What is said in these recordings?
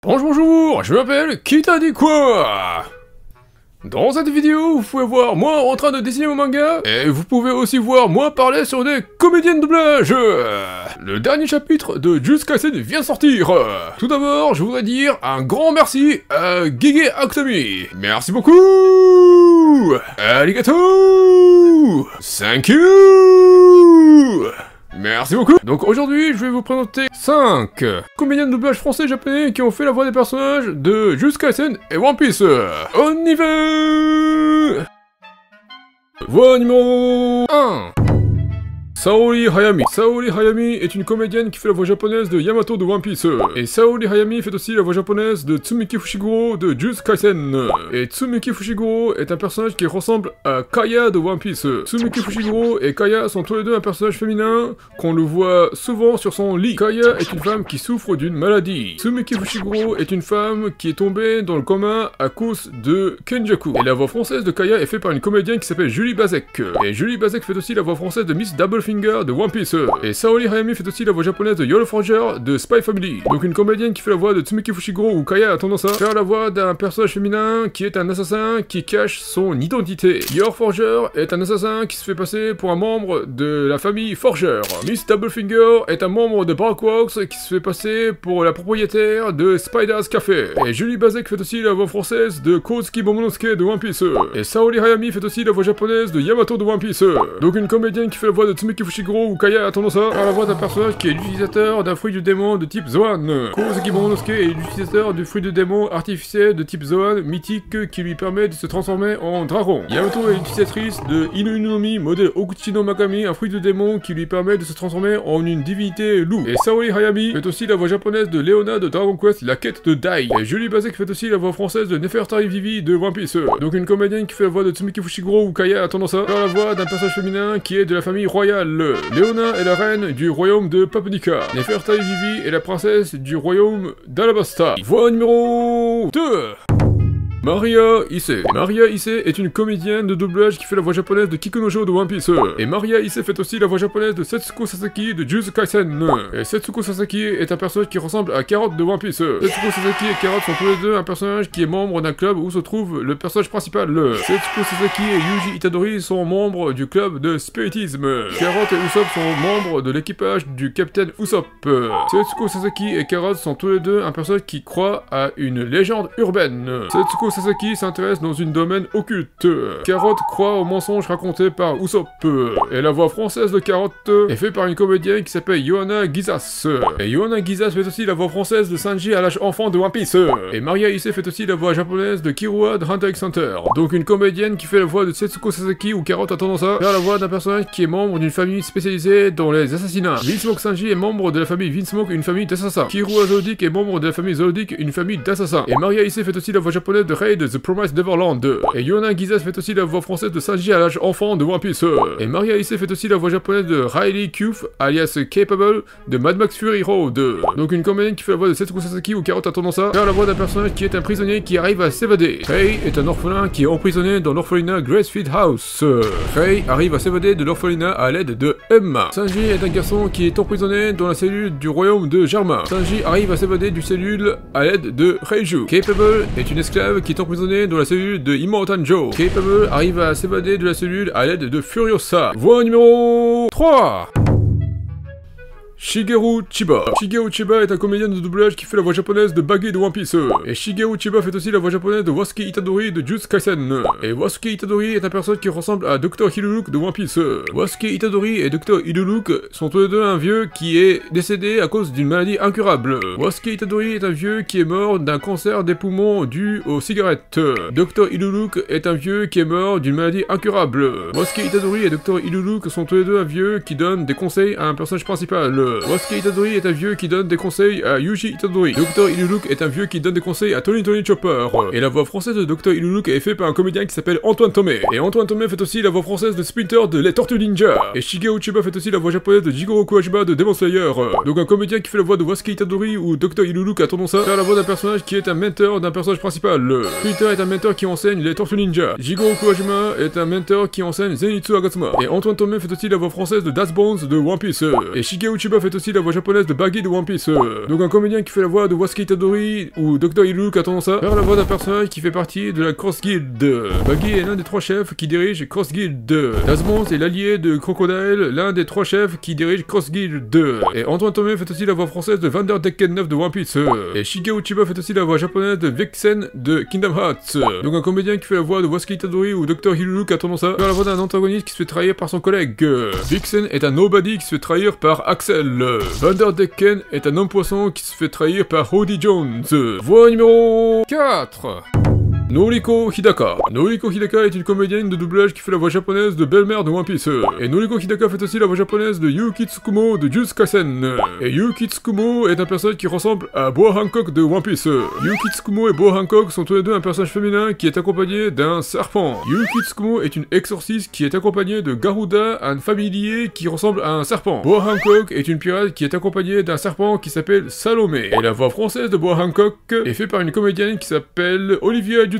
Bonjour, je m'appelle Qui t'a dit quoi? Dans cette vidéo, vous pouvez voir moi en train de dessiner mon manga, et vous pouvez aussi voir moi parler sur des comédiens de doublage. Le dernier chapitre de Jujutsu Kaisen vient de sortir. Tout d'abord, je voudrais dire un grand merci à Gege Akutami. Merci beaucoup. Arigato. Thank you. Merci beaucoup. Donc aujourd'hui, je vais vous présenter 5 comédiens de doublage français et japonais qui ont fait la voix des personnages de Jujutsu Kaisen et One Piece. On y va. Voix numéro 1. Saori Hayami. Saori Hayami est une comédienne qui fait la voix japonaise de Yamato de One Piece. Et Saori Hayami fait aussi la voix japonaise de Tsumiki Fushiguro de Jujutsu Kaisen. Et Tsumiki Fushiguro est un personnage qui ressemble à Kaya de One Piece. Tsumiki Fushiguro et Kaya sont tous les deux un personnage féminin qu'on le voit souvent sur son lit. Kaya est une femme qui souffre d'une maladie. Tsumiki Fushiguro est une femme qui est tombée dans le coma à cause de Kenjaku. Et la voix française de Kaya est faite par une comédienne qui s'appelle Julie Bazek. Et Julie Bazek fait aussi la voix française de Miss Doublefinger de One Piece. Et Saori Hayami fait aussi la voix japonaise de Yolo Forger de Spy Family. Donc une comédienne qui fait la voix de Tsumiki Fushiguro ou Kaya a tendance à faire la voix d'un personnage féminin qui est un assassin qui cache son identité. Yolo Forger est un assassin qui se fait passer pour un membre de la famille Forger. Miss Doublefinger est un membre de Barkworks qui se fait passer pour la propriétaire de Spider's Café. Et Julie Bazek fait aussi la voix française de Kozuki Momonosuke de One Piece. Et Saori Hayami fait aussi la voix japonaise de Yamato de One Piece. Donc une comédienne qui fait la voix de Tsumiki Fushiguro ou Kaya a tendance à faire la voix d'un personnage qui est l'utilisateur d'un fruit du démon de type Zoan. Kozuki Momonosuke est l'utilisateur du fruit de démon artificiel de type Zoan mythique qui lui permet de se transformer en dragon. Yamato est l'utilisatrice de Inu Nomi modèle Okuchi no Magami, un fruit de démon qui lui permet de se transformer en une divinité loup. Et Saori Hayami fait aussi la voix japonaise de Leona de Dragon Quest, la quête de Dai. Et Julie Bazek fait aussi la voix française de Nefertari Vivi de One Piece. Donc une comédienne qui fait la voix de Tsumiki Fushiguro ou Kaya a tendance à faire la voix d'un personnage féminin qui est de la famille royale. Leona est la reine du royaume de Papunika. Nefertari Vivi est la princesse du royaume d'Alabasta. Voix numéro 2. Maria Issei. Maria Issei est une comédienne de doublage qui fait la voix japonaise de Kikunojo de One Piece. Et Maria Issei fait aussi la voix japonaise de Setsuko Sasaki de Jujutsu Kaisen. Et Setsuko Sasaki est un personnage qui ressemble à Carrot de One Piece. Setsuko Sasaki et Carrot sont tous les deux un personnage qui est membre d'un club où se trouve le personnage principal. Setsuko Sasaki et Yuji Itadori sont membres du club de spiritisme. Carrot et Usopp sont membres de l'équipage du Capitaine Usopp. Setsuko Sasaki et Carrot sont tous les deux un personnage qui croit à une légende urbaine. Setsuko Sasaki s'intéresse dans une domaine occulte. Carrot croit aux mensonges racontés par Usopp. Et la voix française de Carrot est faite par une comédienne qui s'appelle Yohana Gizas. Et Yohana Gizas fait aussi la voix française de Sanji à l'âge enfant de One Piece. Et Maria Issei fait aussi la voix japonaise de Kirua de Hunter x Hunter. Donc une comédienne qui fait la voix de Setsuko Sasaki ou Carrot a tendance à faire la voix d'un personnage qui est membre d'une famille spécialisée dans les assassinats. Vinsmoke Sanji est membre de la famille Vinsmoke, une famille d'assassins. Kirua Zoldyck est membre de la famille Zoldyck, une famille d'assassins. Et Maria Issei fait aussi la voix japonaise de Rei de The Promised Neverland. Et Yohana Gizas fait aussi la voix française de Sanji à l'âge enfant de One Piece. Et Maria Issei fait aussi la voix japonaise de Riley Kuf, alias Capable, de Mad Max Fury Road. Donc une comédienne qui fait la voix de Setsuko Sasaki ou Carrot a tendance à faire la voix d'un personnage qui est un prisonnier qui arrive à s'évader. Rei est un orphelin qui est emprisonné dans l'orphelinat Gracefield House. Rei arrive à s'évader de l'orphelinat à l'aide de Emma. Sanji est un garçon qui est emprisonné dans la cellule du royaume de Jarma. Sanji arrive à s'évader du cellule à l'aide de Reiju. Capable est une esclave qui est emprisonnée dans la cellule de Immortan Joe. Capable arrive à s'évader de la cellule à l'aide de Furiosa. Voix numéro 3. Shigeru Chiba. Shigeru Chiba est un comédien de doublage qui fait la voix japonaise de Buggy de One Piece. Et Shigeru Chiba fait aussi la voix japonaise de Wasuke Itadori de Jujutsu Kaisen. Et Wasuke Itadori est un personnage qui ressemble à Dr. Hiluluk de One Piece. Wasuke Itadori et Dr. Hiluluk sont tous les deux un vieux qui est décédé à cause d'une maladie incurable. Wasuke Itadori est un vieux qui est mort d'un cancer des poumons dû aux cigarettes. Dr. Hiluluk est un vieux qui est mort d'une maladie incurable. Wasuke Itadori et Dr. Hiluluk sont tous les deux un vieux qui donne des conseils à un personnage principal. Wasuke Itadori est un vieux qui donne des conseils à Yuji Itadori. Dr. Hiluluk est un vieux qui donne des conseils à Tony Chopper. Et la voix française de Dr. Hiluluk est faite par un comédien qui s'appelle Antoine Tomé. Et Antoine Tomé fait aussi la voix française de Splinter de Les Tortues Ninja. Et Shigeru Chiba fait aussi la voix japonaise de Jigoro Kuwajima de Demon Slayer. Donc un comédien qui fait la voix de Wasuke Itadori ou Dr. Hiluluk a tendance à faire la voix d'un personnage qui est un mentor d'un personnage principal. Splinter est un mentor qui enseigne les Tortues Ninja. Jigoro Kuwajima est un mentor qui enseigne Zenitsu Agatsuma. Et Antoine Tomé fait aussi la voix française de Das Bones de One Piece. Et Shigeru Chiba Chiba fait aussi la voix japonaise de Baggy de One Piece. Donc un comédien qui fait la voix de Wasuke Itadori ou Dr. Iluka qui a tendance à faire la voix d'un personnage qui fait partie de la Cross Guild. Baggy est l'un des 3 chefs qui dirige Cross Guild. Dasmont est l'allié de Crocodile, l'un des 3 chefs qui dirige Cross Guild. Et Antoine Tomé fait aussi la voix française de Vanderdecken 9 de One Piece. Et Shigeo Chiba fait aussi la voix japonaise de Vexen de Kingdom Hearts. Donc un comédien qui fait la voix de Wasuke Itadori ou Dr. Hiru qui a tendance à faire la voix d'un antagoniste qui se fait trahir par son collègue. Vixen est un nobody qui se fait trahir par Axel. Vanderdecken est un homme poisson qui se fait trahir par Hody Jones. Voix numéro 4. Noriko Hidaka. Noriko Hidaka est une comédienne de doublage qui fait la voix japonaise de Belle-Mère de One Piece. Et Noriko Hidaka fait aussi la voix japonaise de Yuki Tsukumo de Jujutsu Kaisen. Et Yuki Tsukumo est un personnage qui ressemble à Boa Hancock de One Piece. Yuki Tsukumo et Boa Hancock sont tous les deux un personnage féminin qui est accompagné d'un serpent. Yuki Tsukumo est une exorciste qui est accompagnée de Garuda, un familier qui ressemble à un serpent. Boa Hancock est une pirate qui est accompagnée d'un serpent qui s'appelle Salomé. Et la voix française de Boa Hancock est faite par une comédienne qui s'appelle Olivia Dutron.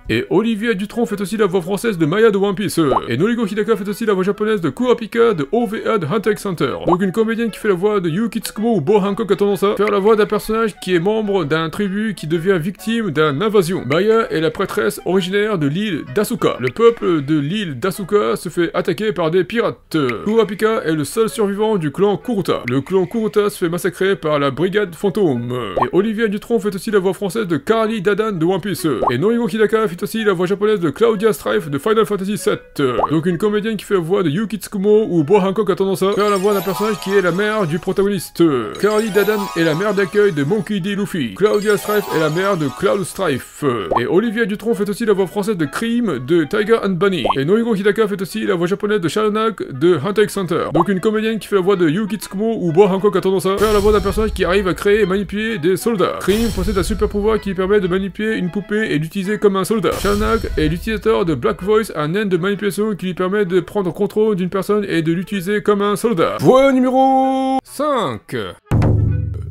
Et Olivia Dutron fait aussi la voix française de Maya de One Piece. Et Noriko Hidaka fait aussi la voix japonaise de Kurapika de OVA de Hunter x Hunter. Donc une comédienne qui fait la voix de Yuki Tsukumo ou Boa Hancock a tendance à faire la voix d'un personnage qui est membre d'un tribu qui devient victime d'une invasion. Maya est la prêtresse originaire de l'île d'Asuka. Le peuple de l'île d'Asuka se fait attaquer par des pirates. Kurapika est le seul survivant du clan Kuruta. Le clan Kuruta se fait massacrer par la brigade fantôme. Et Olivia Dutron fait aussi la voix française de Carly Dadan de One Piece. Et Noriko Hidaka fait aussi la voix japonaise de Claudia Strife de Final Fantasy VII. Donc une comédienne qui fait la voix de Yuki Tsukumo ou Boa Hancock a tendance à faire la voix d'un personnage qui est la mère du protagoniste. Carly Dadan est la mère d'accueil de Monkey D. Luffy. Claudia Strife est la mère de Cloud Strife. Et Olivia Dutron fait aussi la voix française de Cream de Tiger and Bunny. Et Noriko Hidaka fait aussi la voix japonaise de Shadownak de Hunter x Hunter. Donc une comédienne qui fait la voix de Yuki Tsukumo ou Boa Hancock a tendance à faire la voix d'un personnage qui arrive à créer et manipuler des soldats. Cream possède un super pouvoir qui lui permet de manipuler une poupée et d'utiliser comme un soldat. Shadownak est l'utilisateur de Black Voice, un naine de manipulation qui lui permet de prendre contrôle d'une personne et de l'utiliser comme un soldat. Voix numéro 5.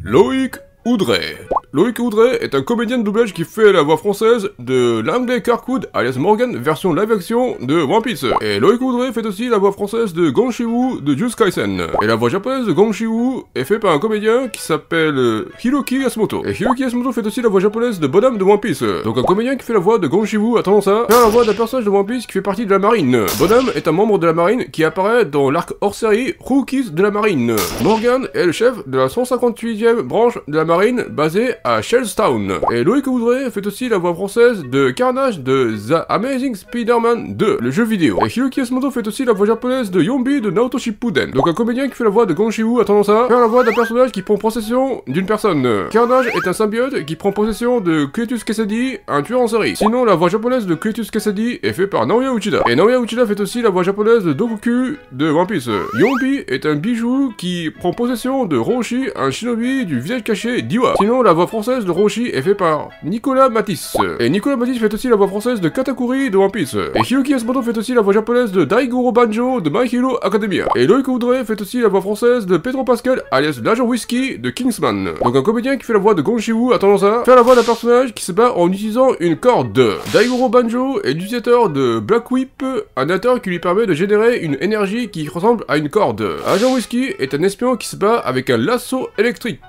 Loïc Oudray. Loïc Oudray est un comédien de doublage qui fait la voix française de Langley Kirkwood, alias Morgan, version live-action de One Piece. Et Loïc Oudray fait aussi la voix française de Gon Shiwoo de Jujutsu Kaisen. Et la voix japonaise de Gon Shiwoo est faite par un comédien qui s'appelle Hiroki Yasumoto. Et Hiroki Yasumoto fait aussi la voix japonaise de Bonhomme de One Piece. Donc un comédien qui fait la voix de Gon Shiwoo a tendance à faire la voix d'un personnage de One Piece qui fait partie de la marine. Bonhomme est un membre de la marine qui apparaît dans l'arc hors-série Rookies de la marine. Morgan est le chef de la 158e branche de la marine basée à Shellstown. Et Loïc Oudray fait aussi la voix française de Carnage de The Amazing Spider-Man 2, le jeu vidéo. Et Hiroki Yasumoto fait aussi la voix japonaise de Yombi de Naruto Shippuden. Donc un comédien qui fait la voix de Gon Shiwoo a tendance à faire la voix d'un personnage qui prend possession d'une personne. Carnage est un symbiote qui prend possession de Cletus Kasady, un tueur en série. Sinon, la voix japonaise de Cletus Kasady est faite par Naoya Uchida. Et Naoya Uchida fait aussi la voix japonaise de Dokuku de One Piece. Yombi est un bijou qui prend possession de Roshi, un shinobi du visage caché d'Iwa. Sinon, la voix française de Roshi est faite par Nicolas Matisse. Et Nicolas Matisse fait aussi la voix française de Katakuri de One Piece. Et Hiroki Yasumoto fait aussi la voix japonaise de Daigoro Banjo de My Hero Academia. Et Loïc Oudray fait aussi la voix française de Pedro Pascal, alias l'agent Whisky de Kingsman. Donc un comédien qui fait la voix de Gon Shiwoo a tendance à faire la voix d'un personnage qui se bat en utilisant une corde. Daigoro Banjo est l'utilisateur de Black Whip, un acteur qui lui permet de générer une énergie qui ressemble à une corde. Agent Whisky est un espion qui se bat avec un lasso électrique.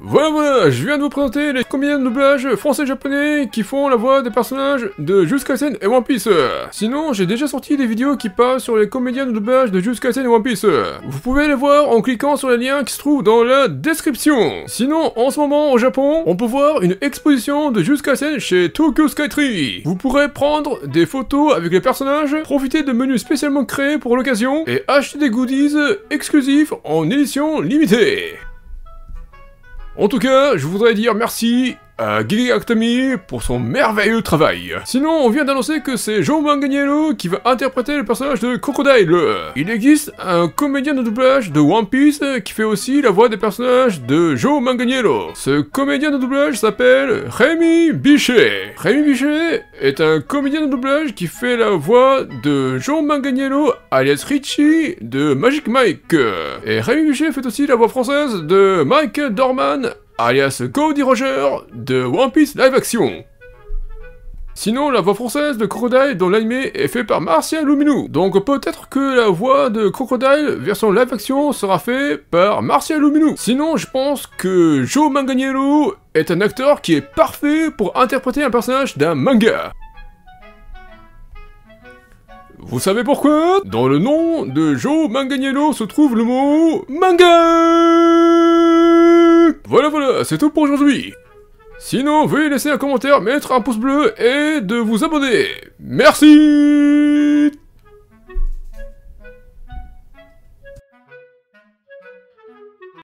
Voilà, je viens de vous présenter les comédiens de doublage français-japonais qui font la voix des personnages de Jujutsu Kaisen et One Piece. Sinon, j'ai déjà sorti des vidéos qui parlent sur les comédiens de doublage de Jujutsu Kaisen et One Piece. Vous pouvez les voir en cliquant sur les liens qui se trouvent dans la description. Sinon, en ce moment, au Japon, on peut voir une exposition de Jujutsu Kaisen chez Tokyo Skytree. Vous pourrez prendre des photos avec les personnages, profiter de menus spécialement créés pour l'occasion et acheter des goodies exclusifs en édition limitée. En tout cas, je voudrais dire merci à Gigi Actami pour son merveilleux travail. Sinon, on vient d'annoncer que c'est Joe Manganiello qui va interpréter le personnage de Crocodile. Il existe un comédien de doublage de One Piece qui fait aussi la voix des personnages de Joe Manganiello. Ce comédien de doublage s'appelle Rémi Bichet. Rémi Bichet est un comédien de doublage qui fait la voix de Joe Manganiello alias Richie de Magic Mike. Et Rémi Bichet fait aussi la voix française de Mike Dorman alias Cody Roger de One Piece Live Action. Sinon, la voix française de Crocodile dans l'anime est faite par Martial Luminou. Donc peut-être que la voix de Crocodile version live action sera faite par Martial Luminou. Sinon, je pense que Joe Manganiello est un acteur qui est parfait pour interpréter un personnage d'un manga. Vous savez pourquoi? Dans le nom de Joe Manganiello se trouve le mot manga. Voilà, c'est tout pour aujourd'hui. Sinon, veuillez laisser un commentaire, mettre un pouce bleu et de vous abonner. Merci.